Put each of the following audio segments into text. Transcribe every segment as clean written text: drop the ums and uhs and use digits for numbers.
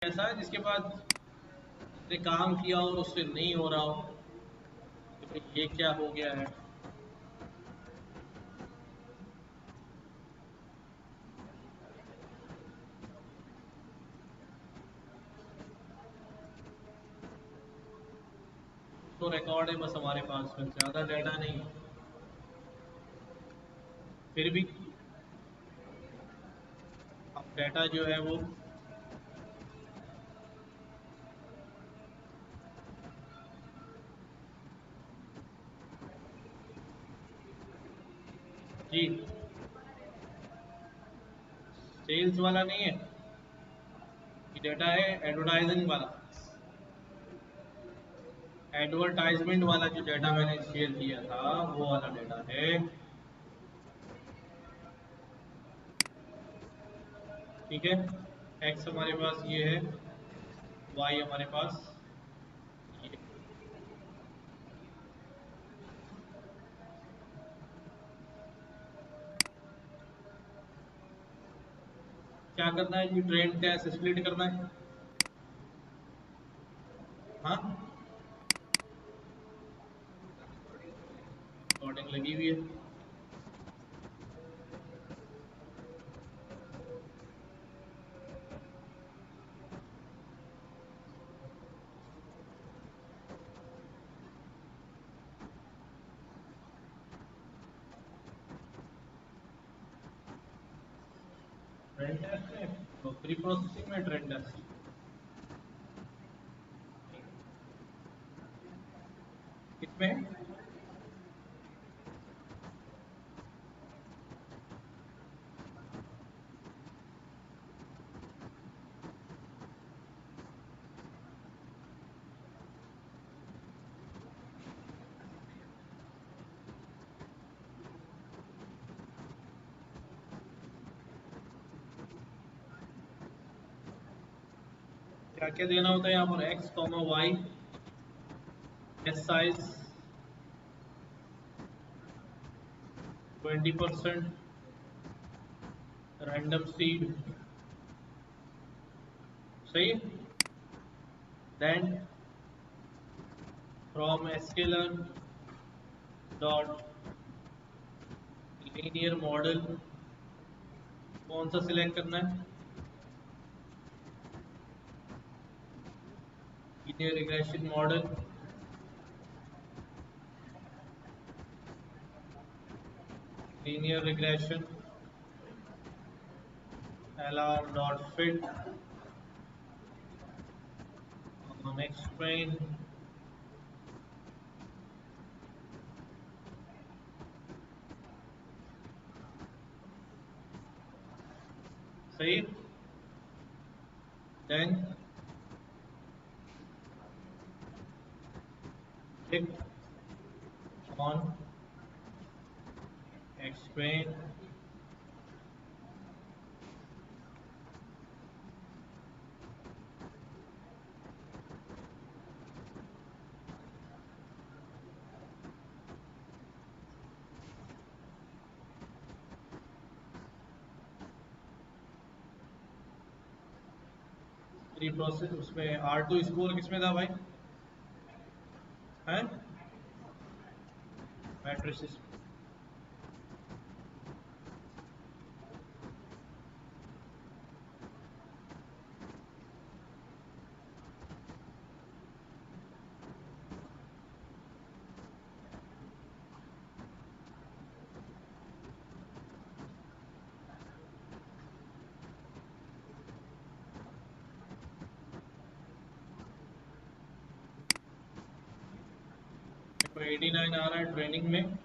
ऐसा है जिसके पास उसने काम किया और उससे नहीं हो रहा हो कि भाई ये क्या हो गया है। तो रिकॉर्ड है बस हमारे पास में ज़्यादा डाटा नहीं, फिर भी अब डाटा जो है वो जी सेल्स वाला नहीं है, ये डाटा है एडवर्टाइजिंग वाला, एडवर्टाइजमेंट वाला जो डाटा मैंने शेयर किया था वो वाला डाटा है। ठीक है, एक्स हमारे पास ये है, वाई हमारे पास ये। क्या करना है जी, ट्रेंड का ऐसे स्प्लिट करना है। हाँ, रिकॉर्डिंग लगी हुई है। ट्रेंड टेस्ट में तो प्री प्रोसेसिंग में ट्रेंड टेस्ट। किसमें? क्या क्या देना होता है यहाँ पर, X comma Y, S size 20%, random seed, सही है। Then from scaler dot linear model, कौन सा सिलेक्ट करना है, linear regression model, linear regression lr dot fit on explain, सही। Then click on explain, pre process उसमें R2 स्कोर किसमें था भाई, है मैट्रिसेस। 89 आ रहा है ट्रेनिंग में,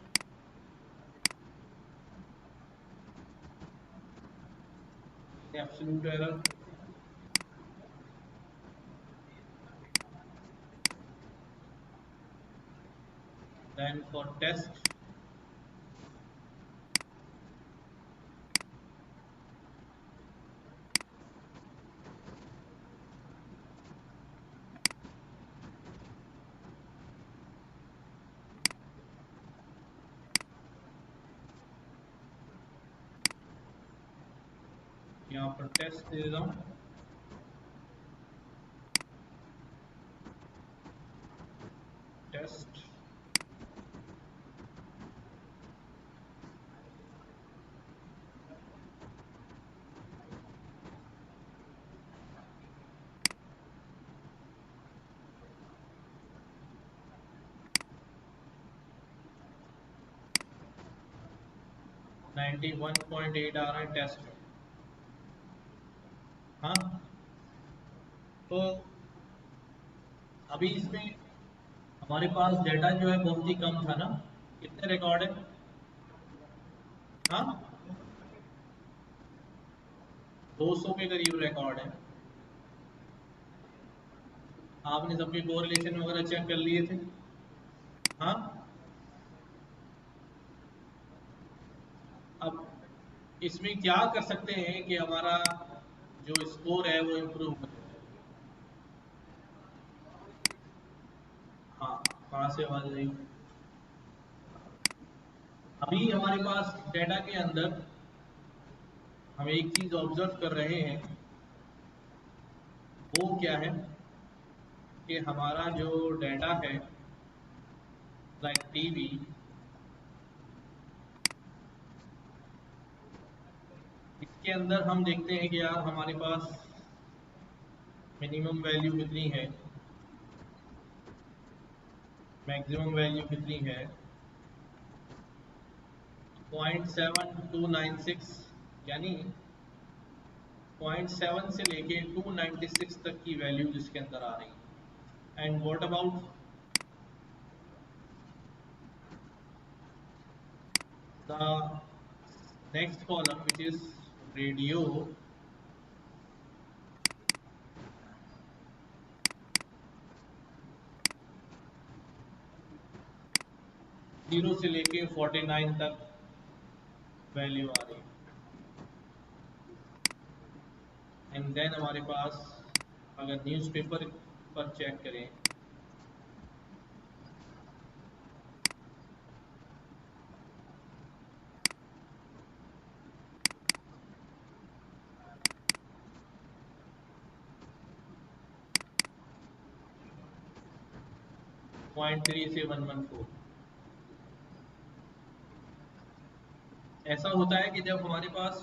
absolute error. Then for test यहाँ पर टेस्ट दे देता हूँ। टेस्ट। नाइन्टी 1.8 आ रहा है टेस्ट में। हाँ, तो अभी इसमें हमारे पास डेटा जो है बहुत ही कम था ना। कितने रिकॉर्ड है? हाँ, 200 के करीब रिकॉर्ड है। आपने सबके कोरिलेशन वगैरह चेक कर लिए थे? हाँ, अब इसमें क्या कर सकते हैं कि हमारा जो स्कोर है वो इम्प्रूव हो जाए। हाँ, कहाँ से आवाज आई? अभी हमारे पास डेटा के अंदर हम एक चीज ऑब्जर्व कर रहे हैं, वो क्या है कि हमारा जो डेटा है लाइक टीवी, इसके अंदर हम देखते हैं कि यार हमारे पास मिनिमम वैल्यू कितनी है, मैक्सिमम वैल्यू कितनी है, 0.7296, यानी 0.7 से लेके 296 तक की वैल्यूज इसके अंदर आ रही है। And what about the next column which is radio, 0 से लेके 49 तक वैल्यू आ रही है। एंड देन हमारे पास अगर न्यूज़पेपर पर चेक करें, पॉइंट 3 से 114। ऐसा होता है कि जब हमारे पास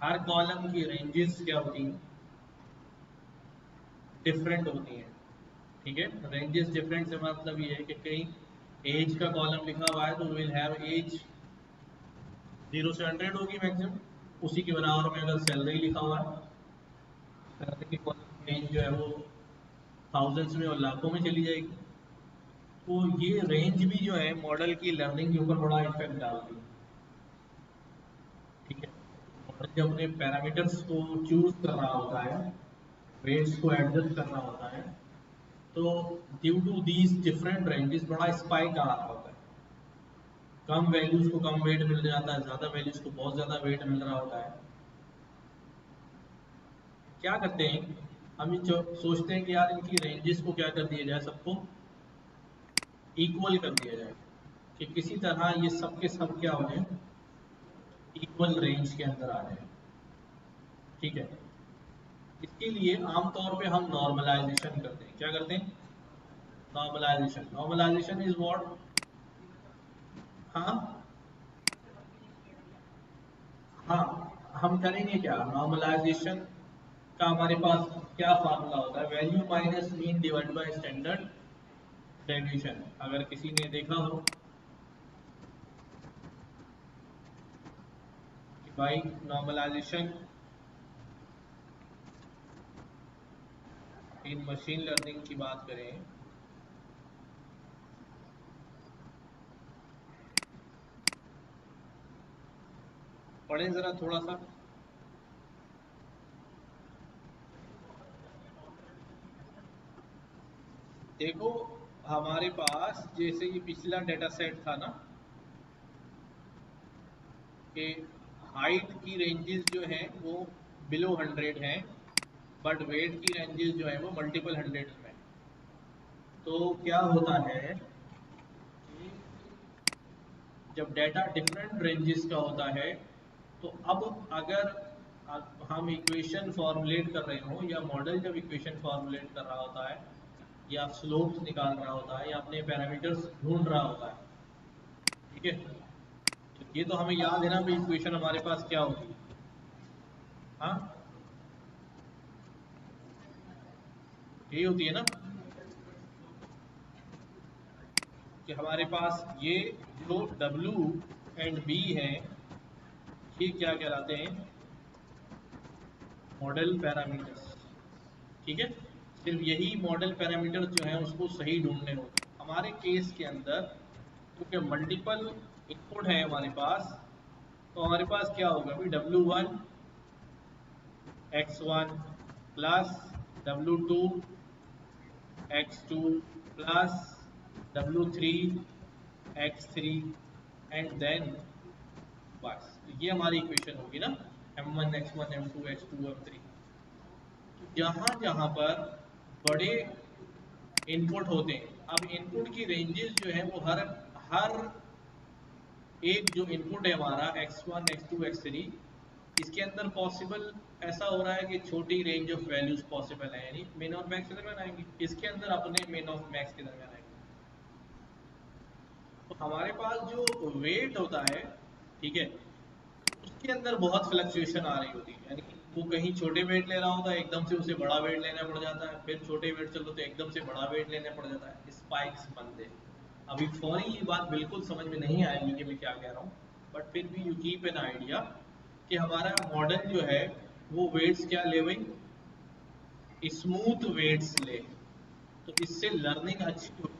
हर कॉलम की रेंजेस क्या होती हैं, डिफरेंट होती हैं। ठीक है, रेंजेस डिफरेंट से मतलब ये है कि कहीं एज का कॉलम लिखा हुआ है तो विल हैव एज 0 से 100 होगी मैक्सिमम। उसी के बराबर में अगर सैलरी लिखा हुआ है, सैलरी की कॉलम की रेंज जो है वो थाउजेंड्स में और लाखों में चली जाएगी। तो ये रेंज भी जो है मॉडल की लर्निंग के ऊपर बड़ा इफेक्ट डालती है। ठीक है, मॉडल जब अपने पैरामीटर्स को चूज कर रहा होता है, वेट्स को एडजस्ट करना होता है, तो due to these different ranges बड़ा स्पाइक आ रहा होता है। कम वैल्यूज को कम वेट मिल जाता है, ज़्यादा वैल्यूज को बहुत ज़्यादा वेट मिल रहा होता है। क्या करते हैं हम, जो सोचते हैं कि यार इनकी रेंजेस को क्या कर दिया जाए, सबको इक्वल कर दिया जाए, कि किसी तरह ये सब के सब क्या हो जाए, इक्वल रेंज के अंदर आ जाए। ठीक है, इसके लिए आमतौर पे हम नॉर्मलाइजेशन करते हैं। क्या करते हैं? नॉर्मलाइजेशन। Normalization is what? हाँ, हाँ, हम करेंगे क्या नॉर्मलाइजेशन का? हमारे पास क्या फार्मूला होता है? Value minus mean divide by standard deviation. अगर किसी ने देखा हो कि भाई नॉर्मलाइजेशन इन मशीन लर्निंग की बात करें, पढ़ें जरा थोड़ा सा। देखो, हमारे पास जैसे ये पिछला डेटा सेट था ना, कि हाइट की रेंजेस जो हैं वो बिलो 100 हैं, बट वेट की रेंजेस जो है वो मल्टीपल 100 में। तो क्या होता है कि जब डाटा डिफरेंट रेंजेस का होता है, तो अब अगर हम इक्वेशन फॉर्मुलेट कर रहे हो या मॉडल जब इक्वेशन फॉर्मुलेट कर रहा होता है, या स्लोप्स निकाल रहा होता है या अपने पैरामीटर्स ढूंढ रहा होता है, ठीक है। तो ये तो हमें याद है ना भाई, इक्वेशन हमारे पास क्या होगी, हाँ यही होती है ना, कि हमारे पास ये जो W एंड B है ये क्या कहलाते हैं, मॉडल पैरामीटर्स, ठीक है। सिर्फ यही मॉडल पैरामीटर जो है उसको सही ढूंढने होते हैं हमारे केस के अंदर, क्योंकि मल्टीपल इनपुट है हमारे पास। तो हमारे पास क्या होगा भाई, W1 x1 plus W2 x2 plus W3 x3 and then बस, तो ये हमारी इक्वेशन होगी ना, M1 x1 M2 x2 M3। जहाँ जहाँ पर बड़े इनपुट होते हैं, अब इनपुट की रेंजेस जो है वो हर हर एक जो इनपुट है हमारा x1 x2 x3, इसके अंदर पॉसिबल ऐसा हो रहा है कि छोटी रेंज ऑफ वैल्यूज पॉसिबल है, यानी मिन और मैक्स के दरमियान आएंगी, इसके अंदर अपने मिन और मैक्स के दरमियान आएंगे। तो हमारे पास जो वेट होता है, ठीक है, उसके अंदर बहुत फ्लक्चुएशन आ रही होती है, यानी वो कहीं छोटे वेट ले रहा होता है, एकदम से उसे बड़ा वेट लेना पड़ जाता है, फिर छोटे वेट चलो तो एकदम से बड़ा वेट लेना पड़ जाता है, स्पाइक्स बनते हैं। अभी फौरी ये बात बिल्कुल समझ में नहीं आएगी कि मैं क्या कह रहा हूँ, बट फिर भी यू कीप एन आइडिया कि हमारा मॉडल जो है वो वेट्स क्या ले भाई, स्मूथ वेट्स ले। तो इससे लर्निंग अच्छी होती है,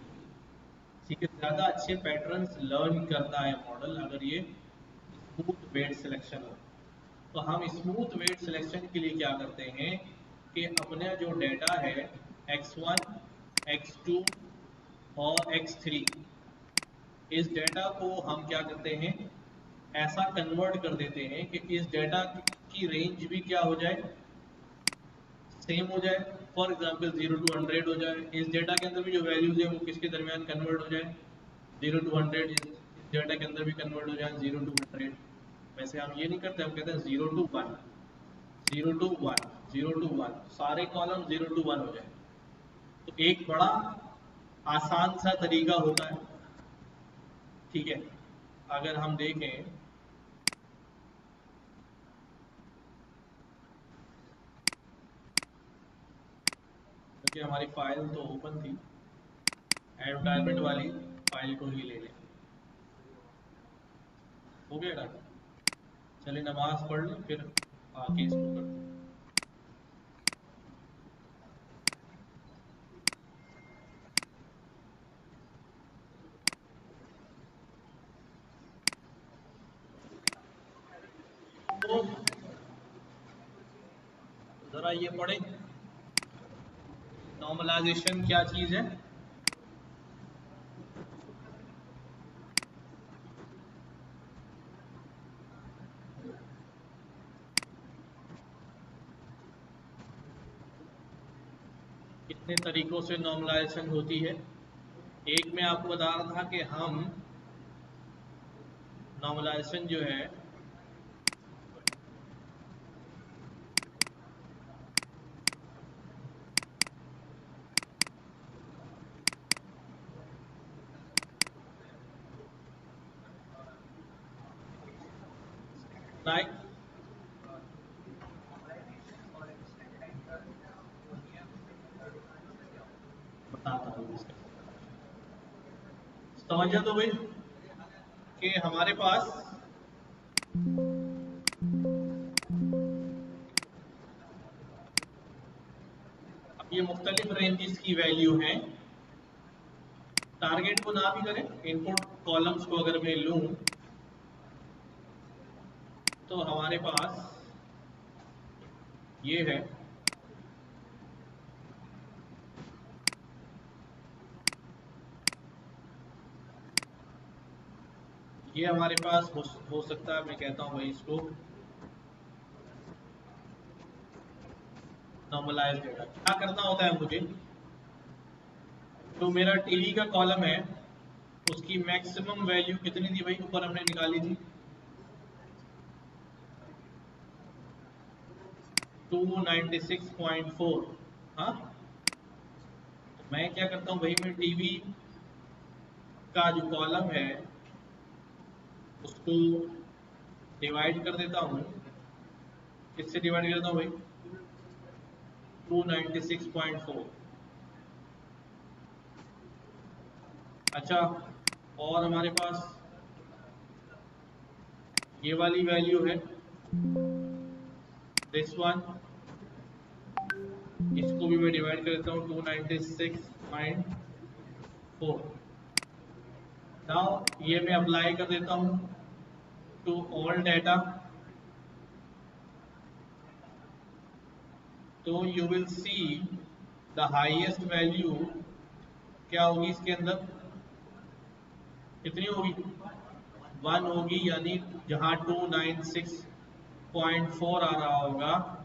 ठीक है, ज़्यादा अच्छे पैटर्न्स लर्न करता है मॉडल अगर ये स्मूथ वेट सिलेक्शन हो। तो हम स्मूथ वेट सिलेक्शन के लिए क्या करते हैं कि अपना जो डेटा है x1 x2 और x3, इस डेटा को हम क्या करते हैं, ऐसा कन्वर्ट कर देते हैं कि इस डेटा की रेंज भी क्या हो जाए, सेम हो जाए। फॉर एग्जांपल 0 to 100 हो जाए, इस डेटा के अंदर भी जो वैल्यूज है वो किसके दरमियान कन्वर्ट हो जाए, 0 to 100, इस डेटा के अंदर भी कन्वर्ट हो जाए 0 to 100। वैसे हम ये नहीं करते, हम कहते हैं 0 to 1, 0 to 1, 0 to 1, सारे कॉलम 0 to 1 हो जाए। तो एक बड़ा आसान सा तरीका होता है, ठीक है। अगर हम देखें, क्योंकि हमारी फाइल तो ओपन थी, एडवर्टाइजमेंट वाली फाइल को ही ले लें, हो गया ना। चलिए नमाज पढ़ लें फिर आके इसको करते हैं। तो जरा ये पढ़े, नॉर्मलाइजेशन क्या चीज है। कितने तरीकों से नॉर्मलाइजेशन होती है। एक मैं आपको बता रहा था कि हम नॉर्मलाइजेशन जो है, लाइक बताता हूँ इसका, समझ तो भाई कि हमारे पास अब ये मुख्तलिफ रेंजेस की वैल्यू हैं। टारगेट को ना भी करें, इनपुट कॉलम्स को अगर मैं लूं तो हमारे पास ये है, ये हमारे पास हो सकता है, मैं कहता हूँ भाई इसको नॉर्मलाइज डेटा। क्या करना होता है मुझे, जो मेरा टीवी का कॉलम है उसकी मैक्सिमम वैल्यू कितनी थी भाई, ऊपर हमने निकाली थी 296.4, हाँ। मैं क्या करता हूँ भाई, मैं टीवी का जो कॉलम है उसको डिवाइड कर देता हूँ। किससे डिवाइड करता हूँ भाई? 296.4। अच्छा, और हमारे पास ये वाली वैल्यू है, दिस वन, इसको भी मैं डिवाइड कर देता हूँ 296.4। नाउ ये मैं अप्लाई कर देता हूँ टू ऑल डाटा, तो you will see the highest value क्या होगी इसके अंदर, कितनी होगी? 1 होगी, यानी जहां 296.4 आ रहा होगा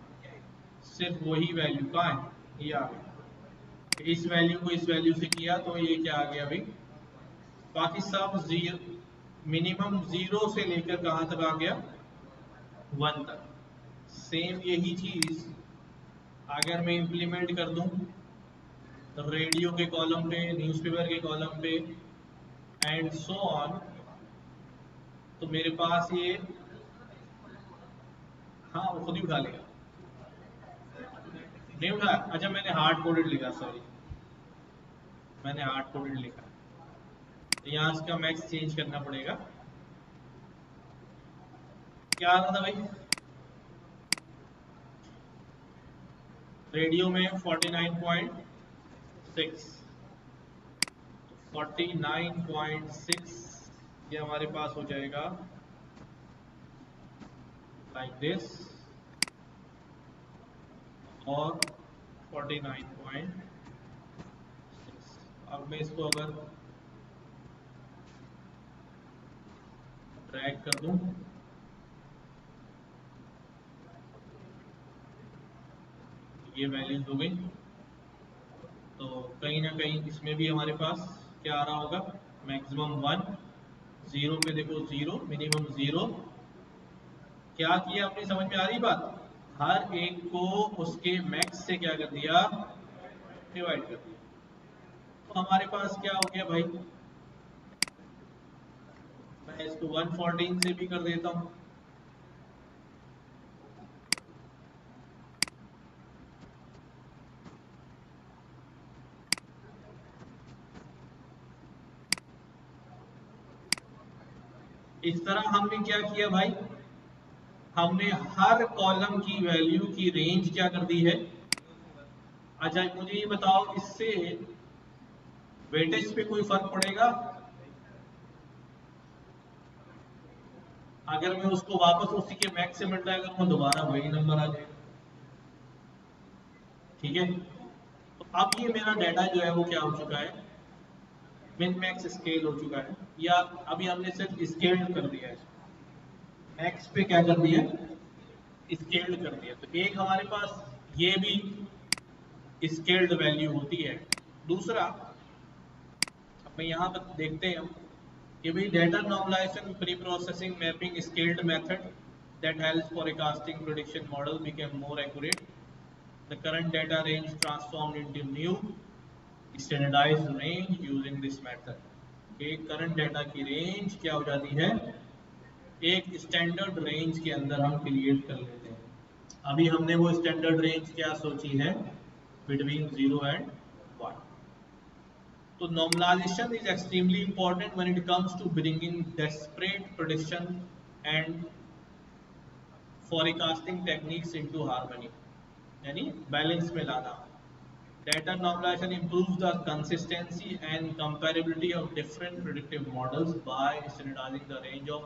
सिर्फ वही वैल्यू का है, ये आ गया। इस वैल्यू को इस वैल्यू से किया तो ये क्या आ गया भाई, बाकी सब जीरो, मिनिमम 0 से लेकर कहां तक आ गया? 1 तक। सेम यही चीज अगर मैं इंप्लीमेंट कर दूं रेडियो के कॉलम पे, न्यूज़पेपर के कॉलम पे एंड सो ऑन, तो मेरे पास ये, हाँ वो खुद ही उठा लेगा, नहीं उठाया? अच्छा मैंने हार्ड कोडेड लिखा, सॉरी मैंने हार्ड कोडेड लिखा, तो यहाँ इसका मैक्स चेंज करना पड़ेगा। क्या आ रहा था भाई? रेडियो में 49.6, 49.6 ये हमारे पास हो जाएगा लाइक दिस, और 49.6। अब मैं इसको अगर ड्रैग कर दूं, ये वैल्यूज हो गई, तो कहीं ना कहीं इसमें भी हमारे पास क्या आ रहा होगा? मैक्सिमम 1, 0 पे देखो 0, मिनिमम 0। क्या किया अपनी समझ में आ रही बात? हर एक को उसके मैक्स से क्या कर दिया? डिवाइड कर दिया। तो हमारे पास क्या हो गया भाई, मैं इसको 114 से भी कर देता हूं, इस तरह हमने क्या किया भाई, हमने हर कॉलम की वैल्यू की रेंज क्या कर दी है। अच्छा मुझे ये बताओ, इससे वेटेज पे कोई फर्क पड़ेगा? अगर मैं उसको वापस उसी के मैक्स से मल्टीप्लाई करूंगा दोबारा वही नंबर आ जाएगा, ठीक है? तो अब ये मेरा डाटा जो है वो क्या हो चुका है, मिन मैक्स स्केल हो चुका है, या अभी हमने सिर्फ स्केल्ड कर दिया है, मैक्स पे क्या कर दिया, स्केल्ड कर दिया। तो एक हमारे पास ये भी स्केल्ड वैल्यू होती है। दूसरा अब मैं यहाँ पर देखते हैं कि भाई data normalization, pre processing, mapping, scaled method that helps forecasting prediction model became more accurate. The current data range transformed into new standardized range using this method. एक करंट डाटा की रेंज क्या हो जाती है, एक स्टैंडर्ड रेंज के अंदर हम क्रिएट कर लेते हैं। अभी हमने वो स्टैंडर्ड रेंज क्या सोची है, बिटवीन 0 एंड 1। तो normalization is extremely important when it comes to bringing disparate prediction and forecasting techniques into harmony, यानी बैलेंस में लाना। Data normalization improves the consistency and comparability of different predictive models by standardizing the range of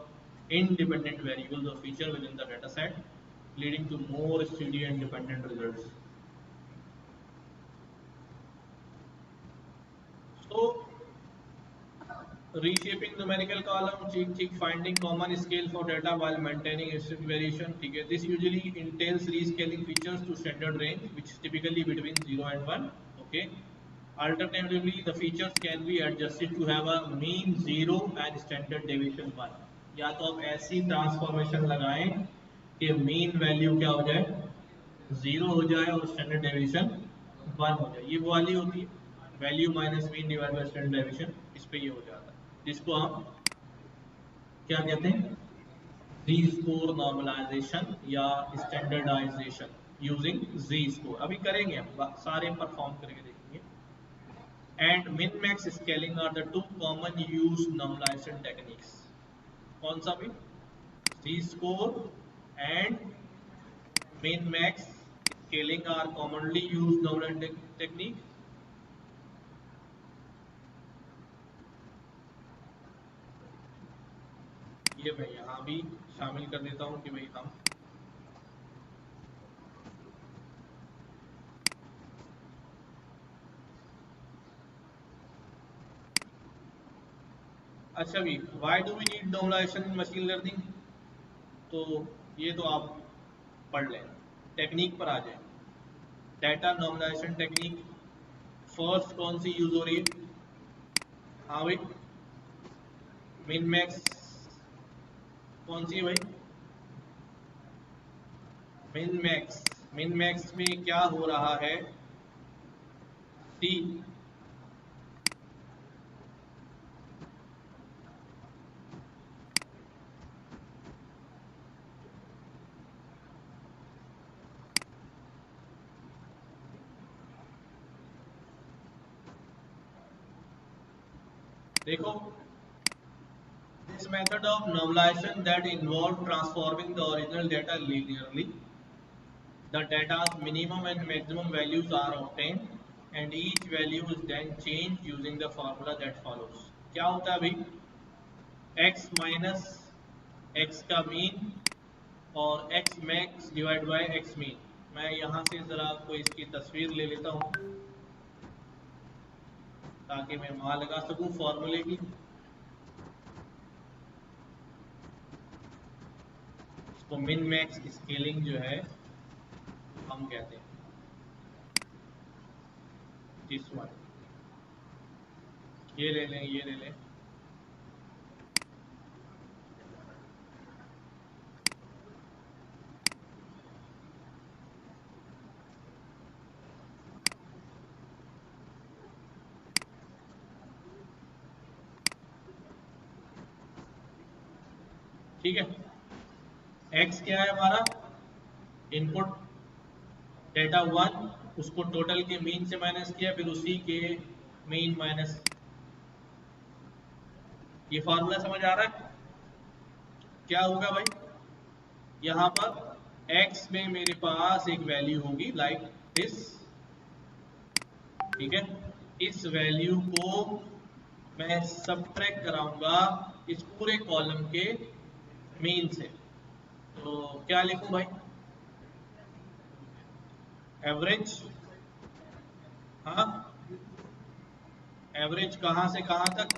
independent variables or features within the data set, leading to more steady and dependent results. So, reshaping numerical column, check finding common scale for data while maintaining instant variation. ठीक है, this usually entails rescaling features to standard range, which is typically between 0 and 1. Okay. Alternatively, the features can be adjusted to have a mean 0 and standard deviation 1. या तो आप ऐसी transformation लगाएं कि mean value क्या हो जाए, 0 हो जाए और स्टैंडर्ड डेविएशन 1 हो जाए, ये वो वाली होती है। Value minus mean divide by standard deviation, इस पे ये हो जाता है, जिसको हम क्या कहते हैं, जी स्कोर नॉर्मलाइजेशन या स्टैंडर्डाइजेशन यूजिंग जी स्कोर। अभी करेंगे हम, सारे परफॉर्म करके देखेंगे। And min max scaling are the two common use normalisation techniques. कौन सा भी, Z score and min max scaling are commonly used normalisation technique. ये मैं यहाँ भी शामिल कर देता हूँ कि भाई हम अच्छा भी, why do we need normalization in machine learning, तो ये तो आप पढ़ लें, टेक्निक पर आ जाए। डेटा नॉर्मलाइजेशन टेक्निक फर्स्ट कौन सी यूज हो रही है, हाँ भाई मिन मैक्स कौन सी है भाई, मिन मैक्स में क्या हो रहा है, टी देखो, this method of normalization that involve transforming the original data linearly, the data's minimum and maximum values are obtained and each value is then changed using the formula that follows। क्या होता है भाई, x minus x का mean और x max divide by x mean. मैं यहाँ से जरा आपको इसकी तस्वीर ले लेता हूँ ताकि मैं वहां लगा सकूं फॉर्मूले की। इसको मिन मैक्स स्केलिंग जो है हम कहते हैं, दिस वन, ये ले लें, ये ले लें। ठीक है, x क्या है हमारा, इनपुट डेटा 1, उसको टोटल के मीन से माइनस किया, फिर उसी के मीन माइनस, ये फॉर्मूला समझ आ रहा है। क्या होगा भाई, यहाँ पर x में मेरे पास एक वैल्यू होगी लाइक दिस, ठीक है, इस वैल्यू को मैं सबट्रैक्ट कराऊंगा इस पूरे कॉलम के मीन से। तो क्या लिखूं भाई, एवरेज, हाँ एवरेज कहाँ से कहाँ तक,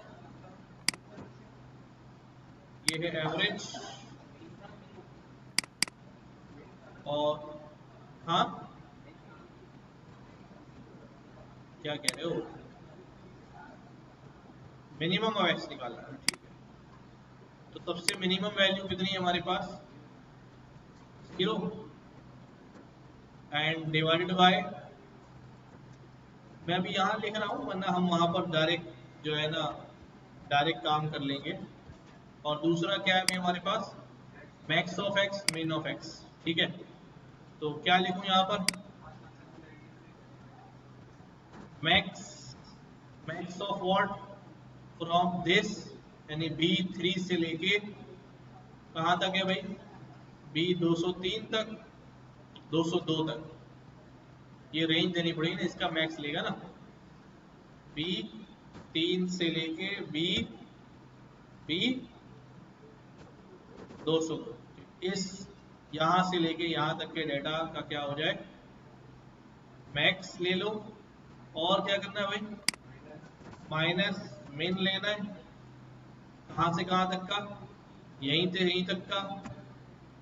ये है एवरेज, और हाँ क्या कह रहे हो, मिनिमम ऑफ एक्स निकालना है, ठीक है। तो सबसे मिनिमम वैल्यू कितनी है हमारे पास, 0 एंड डिवाइडेड बाय, मैं अभी यहाँ लिख रहा हूँ वरना हम वहाँ पर डायरेक्ट जो है ना डायरेक्ट काम कर लेंगे। और दूसरा क्या है हमारे पास, मैक्स ऑफ एक्स मिन ऑफ एक्स, ठीक है। तो क्या लिखूं यहाँ पर, max, max of what, from this, यानी B3 से लेके कहाँ तक है भाई, B203 तक, 202 तक, ये रेंज देनी पड़ेगी ना, इसका मैक्स लेगा ना, B3 से लेके B202, इस यहां से लेके यहां तक के डेटा का क्या हो जाए, मैक्स ले लो। और क्या करना है भाई, माइनस मिन लेना है, कहां से कहां तक का, यहीं से यहीं तक का,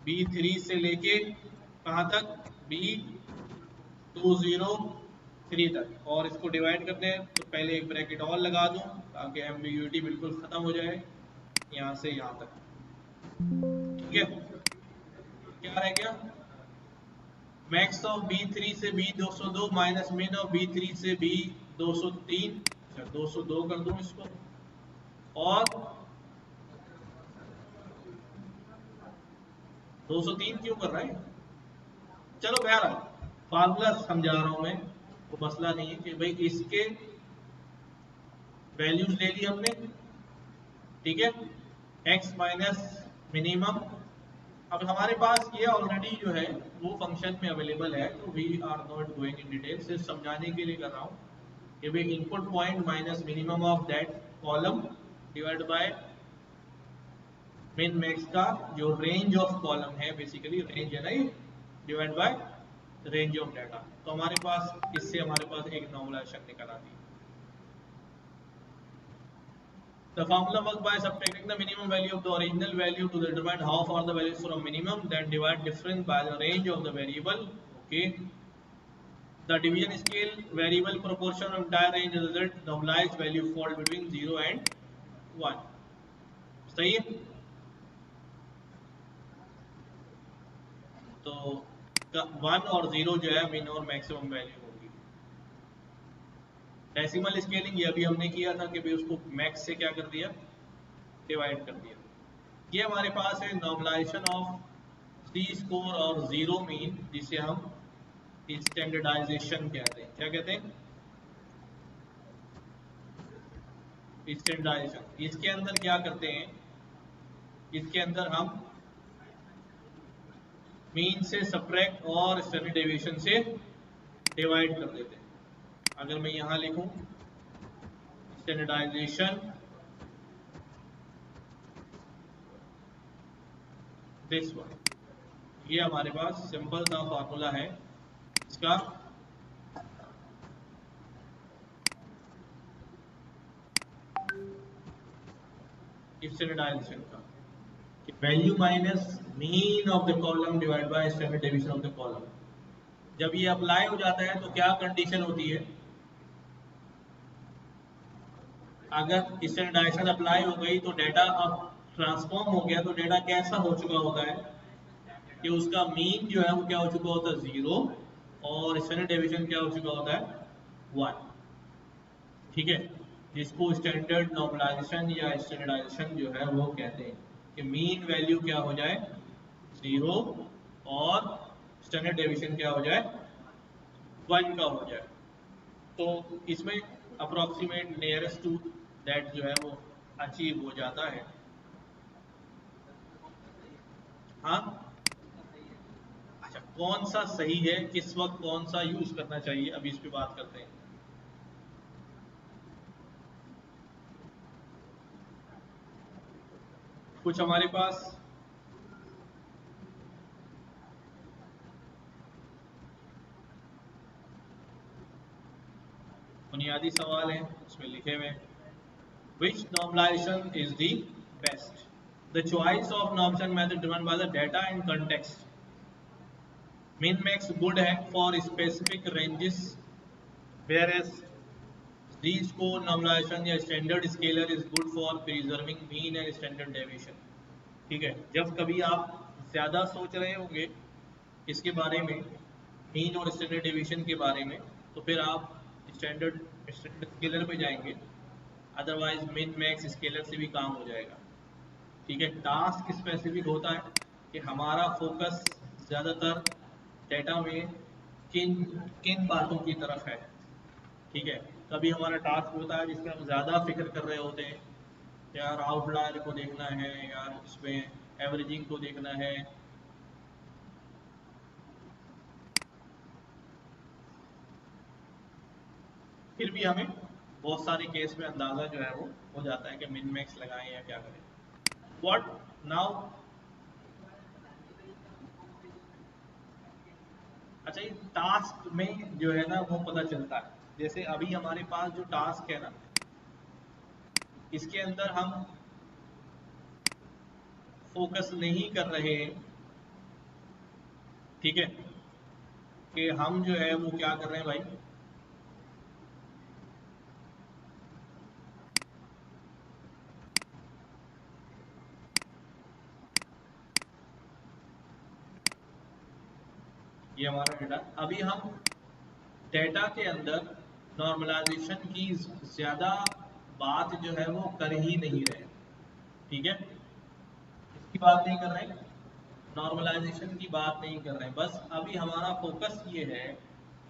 B3 से लेके कहां तक, B203 तक, और इसको डिवाइड करते हैं तो पहले एक ब्रैकेट और लगा दूं ताकि एम्बिग्यूटी बिल्कुल खत्म हो जाए, यहां से यहां तक, ठीक है। क्या रह गया, मैक्स ऑफ B3 से B 202 माइनस मिन ऑफ B3 से B 203, अच्छा 202 कर दूं इसको, और 203 क्यों कर रहा है? चलो बहरहाल फार्मूला समझा रहा हूं मैं, वो मसला नहीं है कि भाई इसके वैल्यूज ले ली हमने, ठीक है, x माइनस मिनिमम। अब हमारे पास ये ऑलरेडी जो है वो फंक्शन में अवेलेबल है, तो we are not going in detail, सिर्फ समझाने के लिए कर रहा हूँ कि भाई input point minus minimum of that column divide by min max का जो रेंज ऑफ कॉलम है, बेसिकली रेंज है ना ये, divide by range of data. तो हमारे पास इससे हमारे पास एक नॉर्मलाइजेशन निकल आती है। The formula works by subtracting the minimum value of the original value to determine how far the values from minimum, then divide difference by the range of the variable. Okay. The division scale variable proportion of entire range result normalized value fall between 0 and 1. सही है? तो 1 और 0 जो है मिन और maximum value होगी। Decimal scaling ये अभी हमने किया था कि भाई उसको मैक्स से क्या कर दिया, डिवाइड कर दिया। ये हमारे पास है नॉर्मलाइजेशन ऑफ सी स्कोर और जीरो मीन, जिसे हम स्टैंडर्डाइजेशन कहते हैं। क्या कहते हैं? स्टैंडर्डाइजेशन। इसके अंदर क्या करते हैं, इसके अंदर हम मीन से सब्ट्रैक्ट और स्टैंडर्ड डेविएशन से डिवाइड कर देते हैं। अगर मैं यहां लिखूं स्टैंडर्डाइजेशन दिस वन, ये हमारे पास सिंपल सा फार्मूला है इसका। स्टैंडर्डाइजेशन का value minus mean of the column divide by standard deviation of the column. जब ये अप्लाई हो जाता है तो क्या कंडीशन होती है, अगर स्टैंडर्डाइजेशन अप्लाई हो गई तो डेटा अब ट्रांसफॉर्म हो गया, तो डेटा कैसा हो चुका होता है कि उसका मीन जो है वो क्या हो चुका होता है 0, और स्टैंडर्ड डेविएशन क्या हो चुका होता है 1। ठीक है, जिसको स्टैंडर्ड नॉर्मलाइजेशन या स्टैंडर्डाइजेशन जो है वो कहते हैं कि मीन वैल्यू क्या हो जाए 0 और स्टैंडर्ड डेविएशन क्या हो जाए 1 का हो जाए। तो इसमें अप्रोक्सीमेट नियरेस्ट टू दैट जो है वो अचीव हो जाता है। हाँ, अच्छा कौन सा सही है, किस वक्त कौन सा यूज करना चाहिए, अभी इस पे बात करते हैं। कुछ हमारे पास बुनियादी सवाल हैं, उसमें लिखे हुए which normalization is the best, the choice of normalization method driven by the data and context। min max good है for specific ranges, whereas z score normalization या standard scalar is good for preserving mean and standard deviation। ठीक है, जब कभी आप ज़्यादा सोच रहे होंगे इसके बारे में, मीन और स्टैंडर्ड डेविएशन के बारे में, तो फिर आप स्टैंडर्ड स्टैंडर्ड स्केलर पे जाएंगे, अदरवाइज मिन मैक्स स्केलर से भी काम हो जाएगा। ठीक है, टास्क स्पेसिफिक होता है कि हमारा फोकस ज़्यादातर डेटा में किन किन बातों की तरफ है। ठीक है, कभी हमारा टास्क होता है जिसमें हम ज़्यादा फिक्र कर रहे होते हैं, यार आउटलायर को देखना है, यार इसमें एवरेजिंग को देखना है। फिर भी हमें बहुत सारे केस में अंदाज़ा जो है वो हो जाता है कि मिन मैक्स लगाएं या क्या करें। व्हाट नाउ, अच्छा ये टास्क में जो है ना वो पता चलता है, जैसे अभी हमारे पास जो टास्क है ना, इसके अंदर हम फोकस नहीं कर रहे हैं। ठीक है, कि हम जो है वो क्या कर रहे हैं भाई, ये हमारा डेटा। अभी हम डेटा के अंदर नॉर्मलाइजेशन की ज़्यादा बात जो है वो कर ही नहीं रहे, ठीक है, इसकी बात नहीं कर रहे, नॉर्मलाइजेशन की बात नहीं कर रहे हैं। बस अभी हमारा फोकस ये है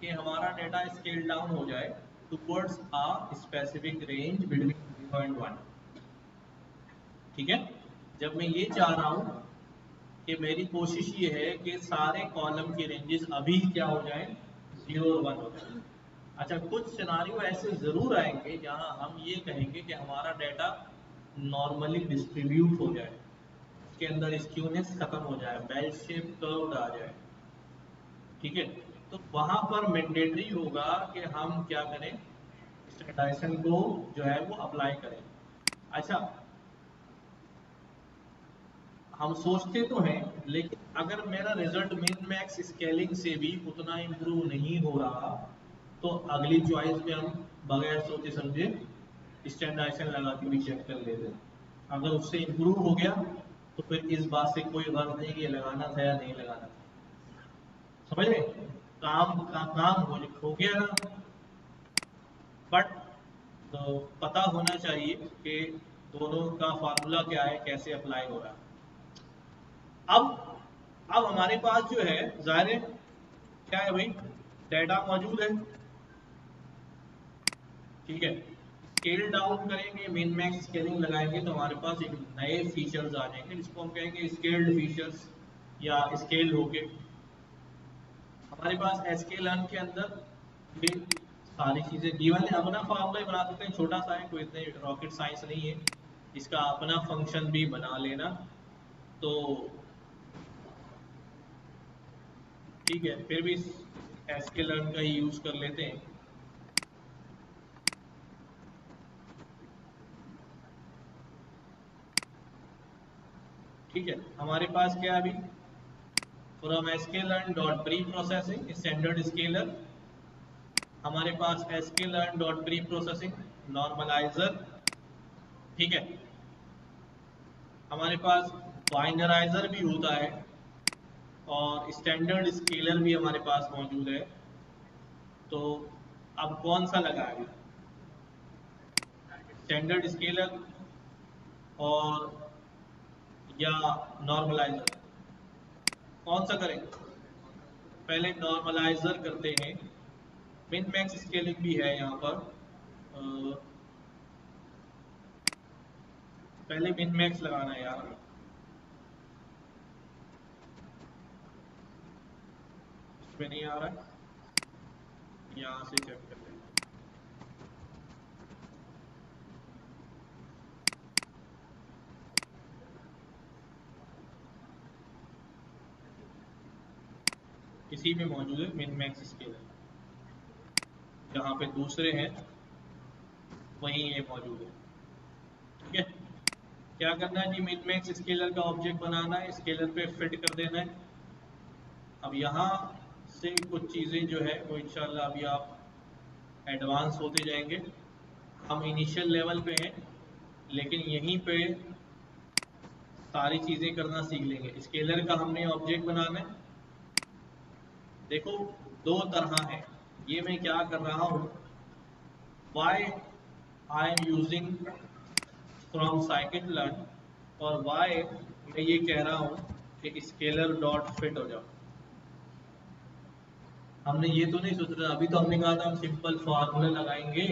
कि हमारा डेटा स्केल डाउन हो जाए towards a specific range between 0 and 1, ठीक है। जब मैं ये चाह रहा हूँ कि मेरी कोशिश ये है कि सारे कॉलम के रेंजेस अभी क्या हो जाए, 0 और 1 हो जाए। अच्छा, कुछ सिनारियो ऐसे ज़रूर आएंगे जहाँ हम ये कहेंगे कि हमारा डेटा नॉर्मली डिस्ट्रीब्यूट हो जाए, के अंदर स्क्यूनेस खत्म हो जाए, बेल शेप कर्व आ जाए, ठीक है। तो वहां पर मैंडेटरी होगा कि हम क्या करें, स्टैंडर्डाइजेशन को जो है वो अप्लाई करें। अच्छा, हम सोचते तो हैं, लेकिन अगर मेरा रिजल्ट मिन मैक्स स्केलिंग से भी उतना इम्प्रूव नहीं हो रहा तो अगली चॉइस में हम बगैर सोचे समझे स्टैंडर्डाइजेशन लगा के भी चेक कर लेते हैं। अगर उससे इम्प्रूव हो गया तो फिर इस बात से कोई गर्व नहीं कि लगाना था या नहीं लगाना था, समझ रहे, काम हो गया ना। बट तो पता होना चाहिए कि दोनों का फार्मूला क्या है, कैसे अप्लाई हो रहा है। अब हमारे पास जो है जाहिर है क्या है भाई, डेटा मौजूद है, ठीक है। स्केल डाउन करेंगे, मिन मैक्स स्केलिंग लगाएंगे तो हमारे पास एक नए फीचर्स आ जाएंगे जिसको हम कहेंगे स्केल्ड फीचर्स या स्केल होके। हमारे पास sklearn के अंदर ये सारी चीजें गिवन है, अपना फार्मूला बना सकते हैं, छोटा सा है, कोई इतने रॉकेट साइंस नहीं है, इसका अपना फंक्शन भी बना लेना तो ठीक है। फिर भी sklearn का ही यूज कर लेते हैं। ठीक है, हमारे पास क्या है अभी, from sklearn dot pre processing standard scaler, हमारे पास sklearn dot pre processing normaliser, ठीक है। हमारे पास बाइनराइजर भी होता है और स्टैंडर्ड स्केलर भी हमारे पास मौजूद है। तो अब कौन सा लगाएंगे, स्टैंडर्ड स्केलर और या नॉर्मलाइजर, कौन सा करें? पहले नॉर्मलाइजर करते हैं, मिन मैक्स स्केलिंग भी है यहाँ पर, पहले मिन मैक्स लगाना है यार, इसमें नहीं आ रहा है, यहाँ से चेक कर लें। इसी में मौजूद है मिन मैक्स स्केलर, जहाँ पे दूसरे हैं वहीं ये मौजूद है, ठीक है। क्या करना है जी, मिन मैक्स स्केलर का ऑब्जेक्ट बनाना है, स्केलर पे फिट कर देना है। अब यहाँ से कुछ चीज़ें जो है वो इंशाल्लाह अभी आप एडवांस होते जाएंगे, हम इनिशियल लेवल पे हैं लेकिन यहीं पे सारी चीज़ें करना सीख लेंगे। स्केलर का हमने ऑब्जेक्ट बनाना है, देखो दो तरह है, ये मैं क्या कर रहा हूँ, why I am using from scikit-learn और वाई मैं ये कह रहा हूँ कि स्केलर डॉट फिट हो जाओ। हमने ये तो नहीं सोच रहा, अभी तो हमने कहा था हम सिंपल फार्मूला लगाएंगे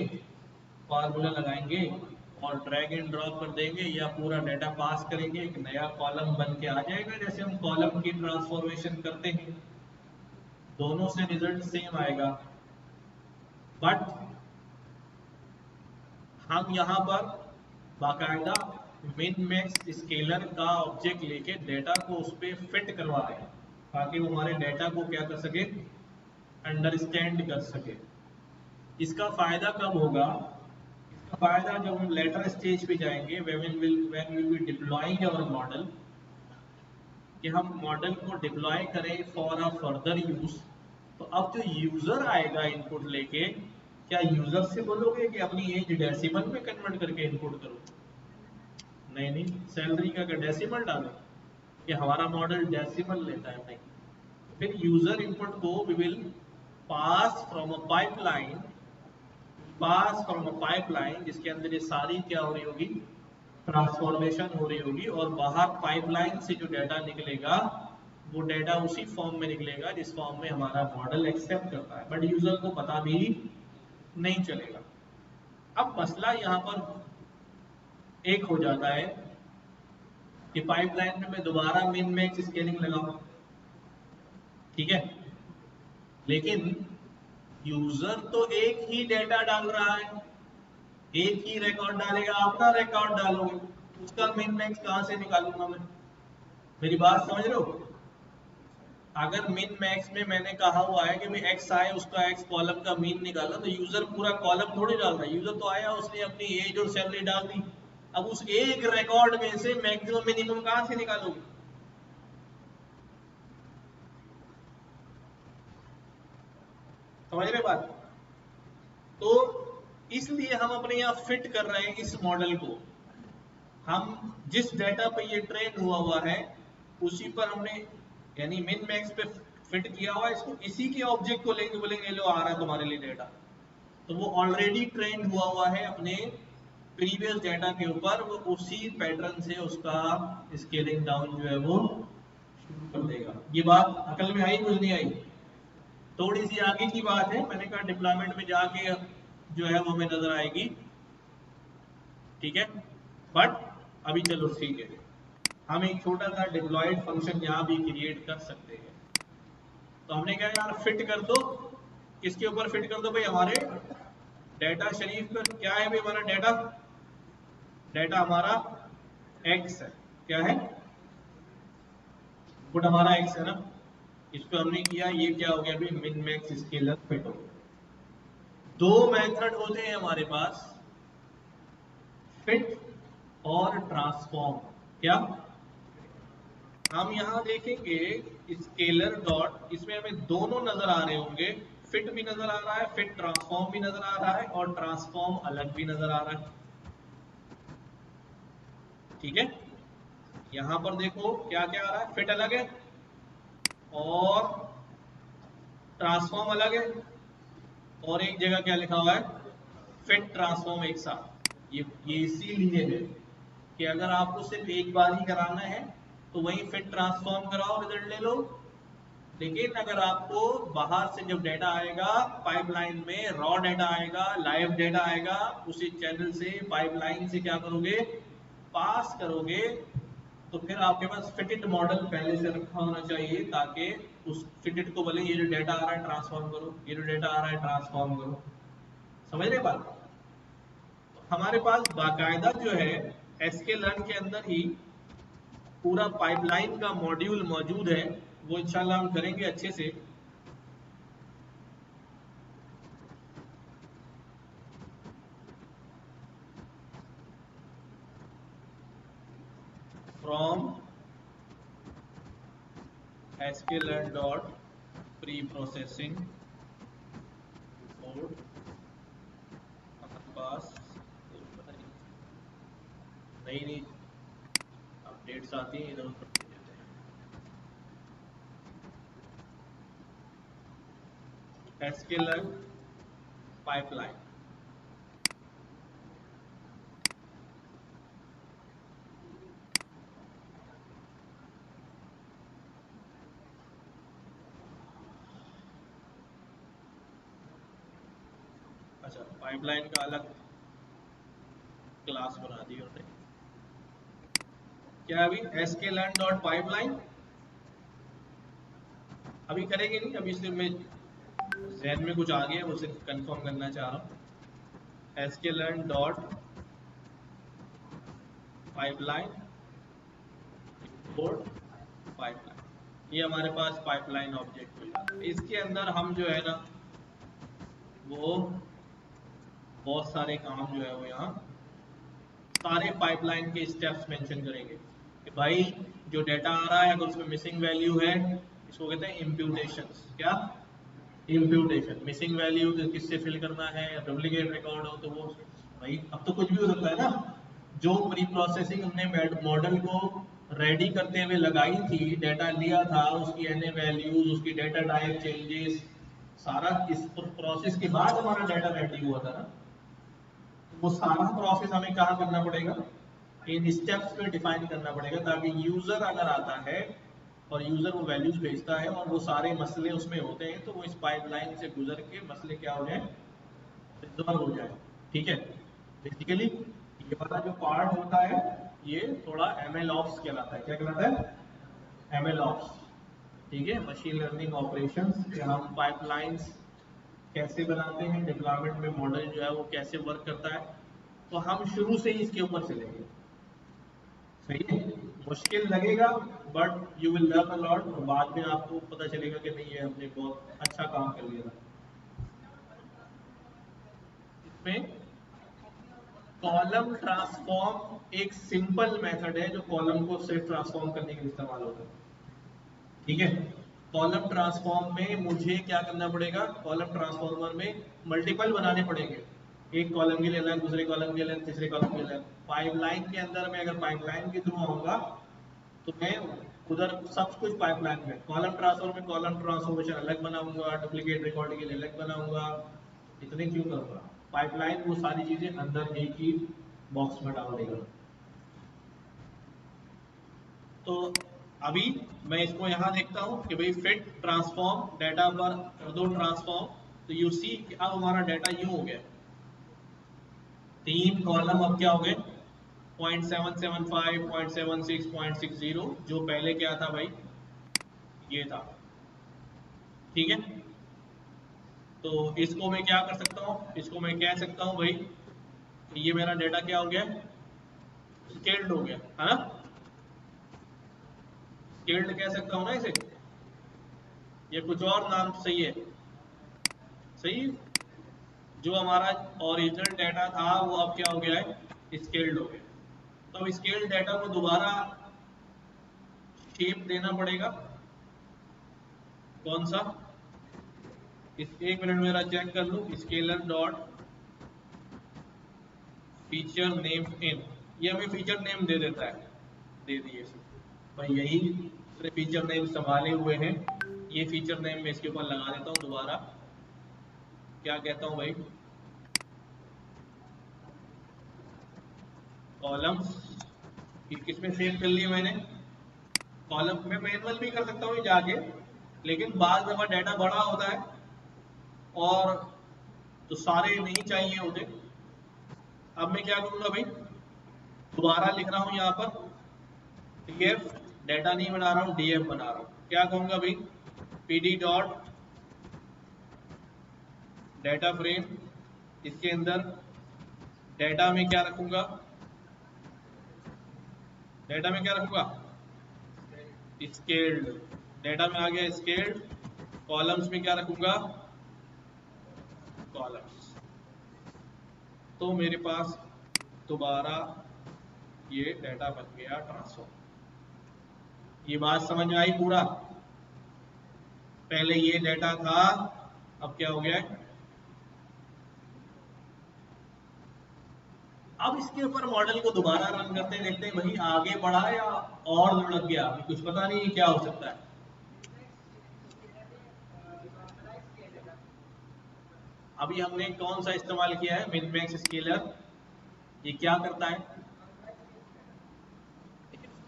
और ड्रैग एंड ड्रॉप कर देंगे या पूरा डाटा पास करेंगे, एक नया कॉलम बन के आ जाएगा, जैसे हम कॉलम की ट्रांसफॉर्मेशन करते हैं, दोनों से रिजल्ट सेम आएगा। बट हम यहाँ पर बाकायदा मिन मैक्स स्केलर का ऑब्जेक्ट लेके डेटा को उस पर फिट करवा रहे हैं ताकि वो हमारे डेटा को क्या कर सके, अंडरस्टैंड कर सके। इसका फायदा कब होगा, इसका फायदा जब हम लेटर स्टेज पे जाएंगे, when we will be deploying our model, कि हम मॉडल को डिप्लॉय करें फॉर अ फर्दर यूज। तो अब जो यूजर आएगा इनपुट लेके, क्या यूजर से बोलोगे कि अपनी एज डेसिमल में कन्वर्ट करके इनपुट करो? नहीं नहीं, सैलरी का डेसिमल डालो, कि हमारा मॉडल डेसिमल लेता है, नहीं। फिर यूजर इनपुट को we will pass from a pipeline जिसके अंदर ये सारी क्या हो रही होगी, ट्रांसफॉर्मेशन हो रही होगी, और बाहर पाइपलाइन से जो डाटा निकलेगा वो डाटा उसी फॉर्म में निकलेगा जिस फॉर्म में हमारा मॉडल एक्सेप्ट करता है, बट यूजर को पता भी नहीं चलेगा। अब मसला यहाँ पर एक हो जाता है कि पाइपलाइन में मैं दोबारा मिन मैक्स स्केलिंग लगाऊं, ठीक है, लेकिन यूजर तो एक ही डेटा डाल रहा है, एक ही रिकॉर्ड डालेगा, अपना रिकॉर्ड डालोगे, उसका मिन मैक्स कहां से निकालूंगा मैं? मेरी बात समझ रहे हो? अगर मिन मैक्स में मैंने कहा हुआ है कि भाई एक्स आए उसका एक्स कॉलम का मीन निकालना, तो यूजर पूरा कॉलम थोड़ी डाल रहा है, यूजर तो आया उसने अपनी एज और सैलरी डाल दी, अब उस एक रिकॉर्ड में से मैक्सिमम मिनिमम कहां से निकालोगे? समझ रहे बात? तो इसलिए हम अपने यहाँ फिट कर रहे हैं इस मॉडल को, हम जिस डाटा पे ये ट्रेन हुआ है उसी पर हमने यानी मिन मैक्स पे फिट किया हुआ है इसको, इसी के ऑब्जेक्ट को लेंगे, बोलेंगे लो आ रहा है तुम्हारे लिए डाटा, तो वो ऑलरेडी ट्रेन हुआ है अपने प्रीवियस डाटा के ऊपर, वो उसी पैटर्न से उसका स्केलिंग डाउन जो है वो शुरू कर देगा। ये बात अकल में आई कुछ नहीं आई? थोड़ी सी आगे की बात है, मैंने कहा डिप्लॉयमेंट में जाके जो है वो हमें नजर आएगी, ठीक है, बट अभी चलो ठीक है, हम एक छोटा सा डिप्लॉयड फंक्शन यहाँ भी क्रिएट कर सकते हैं। तो हमने क्या यार फिट कर दो, किसके ऊपर फिट कर दो भाई? हमारे डाटा शरीफ पर। क्या है भाई हमारा डाटा? डाटा हमारा एक्स है, क्या है? इनपुट हमारा एक्स है ना, इस पे हमने किया, ये क्या हो गया अभी? मिन मैक्स स्केलर फिट हो गया। दो मेथड होते हैं हमारे पास, फिट और ट्रांसफॉर्म। क्या हम यहां देखेंगे स्केलर डॉट, इसमें हमें दोनों नजर आ रहे होंगे, फिट भी नजर आ रहा है, फिट ट्रांसफॉर्म भी नजर आ रहा है, और ट्रांसफॉर्म अलग भी नजर आ रहा है, ठीक है। यहां पर देखो क्या क्या आ रहा है, फिट अलग है और ट्रांसफॉर्म अलग है, और एक जगह क्या लिखा हुआ है? फिट ट्रांसफॉर्म एक साथ। ये इसीलिए है कि अगर आपको सिर्फ एक बार ही कराना है तो वही फिट ट्रांसफॉर्म कराओ, रिजल्ट ले लो, लेकिन अगर आपको बाहर से जब डाटा आएगा पाइपलाइन में, रॉ डाटा आएगा, लाइव डाटा आएगा, उसी चैनल से पाइपलाइन से क्या करोगे? पास करोगे, तो फिर आपके पास फिटेड मॉडल पहले से रखा होना चाहिए, ताकि उस फिटेड को बोले ये जो डाटा आ रहा है ट्रांसफॉर्म करो, ये जो डाटा आ रहा है ट्रांसफॉर्म करो। समझ रहे बात? हमारे पास बाकायदा जो है sklearn के अंदर ही पूरा पाइपलाइन का मॉड्यूल मौजूद है, वो इंशाल्लाह हम करेंगे अच्छे से। From sklearn dot pre processing code, हमारे पास नई अपडेट्स आती हैं, इधर उधर दे देते हैं। sklearn पाइपलाइन, अच्छा पाइपलाइन का अलग क्लास बना दी उन्होंने। क्या अभी sklearn डॉट पाइपलाइन अभी करेंगे नहीं, अभी सिर्फ मैं जहन में कुछ आ गया, वो सिर्फ कंफर्म करना चाह रहा हूँ। sklearn dot pipeline code pipeline, ये हमारे पास पाइपलाइन ऑब्जेक्ट मिल जाता है। इसके अंदर हम जो है ना वो बहुत सारे काम जो है वो यहाँ सारे पाइपलाइन के स्टेप्स मेंशन करेंगे कि भाई जो डाटा आ रहा है अगर उसमें मिसिंग वैल्यू है, इसको कहते हैं इम्प्यूटेशंस। क्या? इम्प्यूटेशन। मिसिंग वैल्यू किससे फिल करना है, डुप्लीकेट रिकॉर्ड हो तो वो भाई अब तो कुछ भी हो सकता है ना, जो प्री प्रोसेसिंग हमने मॉडल को रेडी करते हुए लगाई थी, डाटा लिया था, उसकी एन वैल्यूज, उसकी डाटा टाइप चेंजेस, सारा इस प्रोसेस के बाद हमारा डाटा रेडी हुआ था ना। वो सारा प्रोसेस हमें कहाँ करना पड़ेगा, इन स्टेप्स पे डिफाइन करना पड़ेगा, ताकि यूजर अगर आता है और यूजर वो वैल्यूज भेजता है और वो सारे मसले उसमें होते हैं, तो वो इस पाइपलाइन से गुजर के मसले क्या हो जाए, रिजॉल्व हो जाए। ठीक है, बेसिकली ये वाला जो पार्ट होता है ये थोड़ा ML ऑप्स कहलाता है। क्या कहलाता है, ML ऑप्स। ठीक है, मशीन लर्निंग ऑपरेशंस, कि हम पाइपलाइंस कैसे बनाते हैं, डिप्लॉयमेंट में मॉडल जो है वो कैसे वर्क करता है। तो हम शुरू से ही इसके ऊपर चलेंगे। सही है, मुश्किल लगेगा but you will learn a lot, और बाद में आपको पता चलेगा कि नहीं ये हमने बहुत अच्छा काम कर लिया था। इसमें कॉलम ट्रांसफॉर्म एक सिंपल मेथड है जो कॉलम को सिर्फ ट्रांसफॉर्म करने के लिए इस्तेमाल होता है। ठीक है, कॉलम ट्रांसफॉर्म में मुझे क्या करना पड़ेगा, कॉलम ट्रांसफॉर्मर में मल्टीपल बनाने पड़ेंगे, एक कॉलम के लिए अलग, दूसरे कॉलम के लिए अलग, तीसरे कॉलम के लिए अलग। पाइपलाइन के अंदर में अगर पाइपलाइन के थ्रू आऊंगा तो मैं उधर सब कुछ पाइपलाइन में, कॉलम ट्रांसफर में कॉलम ट्रांसफॉर्मेशन अलग बनाऊंगा, डुप्लीकेट रिकॉर्ड के लिए अलग बनाऊंगा, इतने क्यों करूंगा। पाइपलाइन वो सारी चीजें अंदर एक ही बॉक्स में डाल देगा। तो अभी मैं इसको यहाँ देखता हूँ कि भाई फिट ट्रांसफॉर्म डाटा पर कर दो ट्रांसफॉर्म, तो यू सी अब हमारा डाटा यूं हो गया, 3 कॉलम अब क्या हो गए, 0.775, 0.76, 0.60, जो पहले क्या था भाई, ये था। ठीक है, तो इसको मैं क्या कर सकता हूँ, इसको मैं कह सकता हूँ भाई ये मेरा डाटा क्या हो गया, स्केल्ड हो गया है ना, स्केल्ड कह सकता हूँ ना इसे, ये कुछ और नाम सही है, सही। जो हमारा ओरिजिनल डाटा था वो अब क्या हो गया है, स्केल्ड हो गया। तो अब स्केल्ड डाटा को दोबारा शेप देना पड़ेगा, कौन सा, इस 1 मिनट मेरा चेक कर लूँ, scaler dot feature name in, ये हमें फीचर नेम दे देता है, दे दिए भाई, यही फीचर नेम संभाले हुए हैं, ये फीचर नेम मैं इसके ऊपर लगा देता हूँ दोबारा। क्या कहता हूँ भाई, कॉलम्स, किसमें सेव कर लिया मैंने, कॉलम में मैनुअल भी कर सकता हूँ जाके, लेकिन बाद दफा डाटा बड़ा होता है और तो सारे नहीं चाहिए होते। अब मैं क्या करूंगा भाई, दोबारा लिख रहा हूं यहाँ पर df, डाटा नहीं बना रहा हूँ, df बना रहा हूँ। क्या कहूंगा भाई, pd डॉट डाटा फ्रेम, इसके अंदर डाटा में क्या रखूंगा, डाटा में क्या रखूंगा, स्केल्ड, डाटा में आ गया स्केल्ड, कॉलम्स में क्या रखूंगा, कॉलम्स। तो मेरे पास दोबारा ये डाटा बन गया ट्रांसफॉर्म। ये बात समझ में आई पूरा, पहले ये डाटा था, अब क्या हो गया है। अब इसके ऊपर मॉडल को दोबारा रन करते हैं, देखते हैं भाई आगे बढ़ा या और लुढ़क गया, अभी कुछ पता नहीं है क्या हो सकता है। अभी हमने कौन सा इस्तेमाल किया है, मिन मैक्स स्केलर। ये क्या करता है,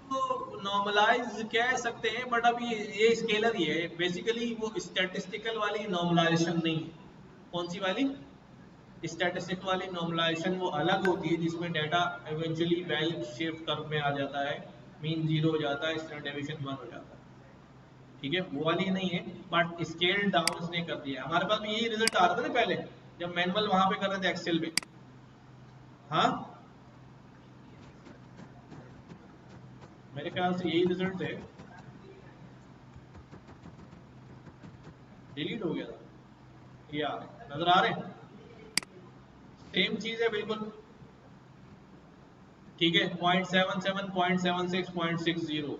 तो नॉर्मलाइज कह सकते हैं, बट अभी ये स्केलर ही है बेसिकली, वो स्टैटिस्टिकल वाली नॉर्मलाइजेशन नहीं है। कौन सी वाली, स्टैटिस्टिक वाली नॉर्मलाइजेशन वो अलग होती है, जिसमें data eventually well shaped curve में आ जाता है, मीन 0 हो जाता है, स्टैंडर्ड डेविएशन 1 हो जाता है। ठीक है, वो वाली नहीं है, बट स्केल डाउन उसने कर दिया। हमारे पास भी यही रिजल्ट आ रहा था ना पहले, जब मैनुअल वहां पे कर रहे थे एक्सेल पे। हाँ, मेरे ख्याल से यही रिजल्ट है, डिलीट हो गया था, ये आ रहे नजर आ रहे, सेम चीज है बिल्कुल। ठीक है, 0.77, 0.76, 0.60,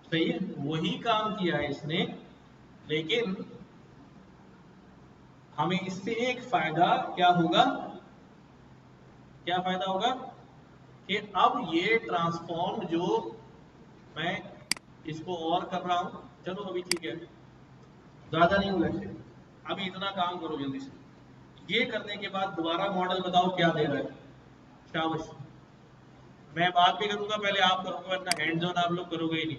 सही है, वही काम किया है इसने। लेकिन हमें इससे एक फायदा क्या होगा, क्या फायदा होगा, कि अब ये ट्रांसफॉर्म जो मैं इसको और कर रहा हूं, चलो अभी ठीक है, ज्यादा नहीं हुआ है, अभी इतना काम करो जल्दी से। ये करने के बाद दोबारा मॉडल बताओ क्या दे रहा है। शाबाश, मैं बात भी करूंगा, पहले आप करोगे, वरना हैंड्स ऑन आप लोग करोगे ही नहीं।